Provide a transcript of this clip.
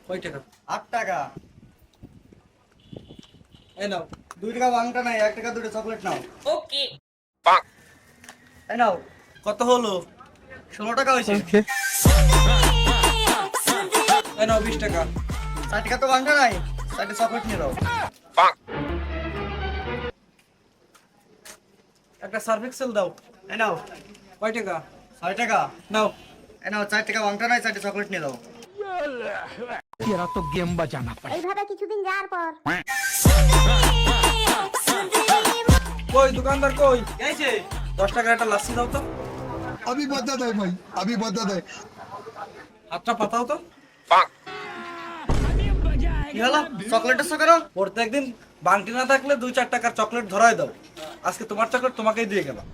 কয় টাকা? 8 টাকা। এই নাও। 2 টাকা বাংটা নাই, 1 টাকা দুটো চকলেট নাও। ওকে। এই নাও। কত হলো? 16 টাকা হইছে। এই নাও 20 টাকা। 4 টাকা তো বাংটা নাই, 4টা চকলেট নিয়ে দাও। একটা সার্ফ এক্সেল দাও। এই নাও। কয় টাকা? 6 টাকা। নাও। এই নাও, 4 টাকা বাংটা নাই, 4টা চকলেট নিয়ে দাও। এইভাবে কিছুদিন যাওয়ার পর কই দোকানদার কই? কি হইছে? 10 টাকার একটা লাচ্ছি দাও তো। अभी बता दे भाई, अभी बता दे। হাতটা পাতাও তো। কি হলো? চকলেটের সকারো? প্রত্যেকদিন বাংটি না থাকলে 2-4 টাকার চকলেট ধরাই দাও। আজকে তোমার চকলেট তোমাকেই দিয়ে গেলাম।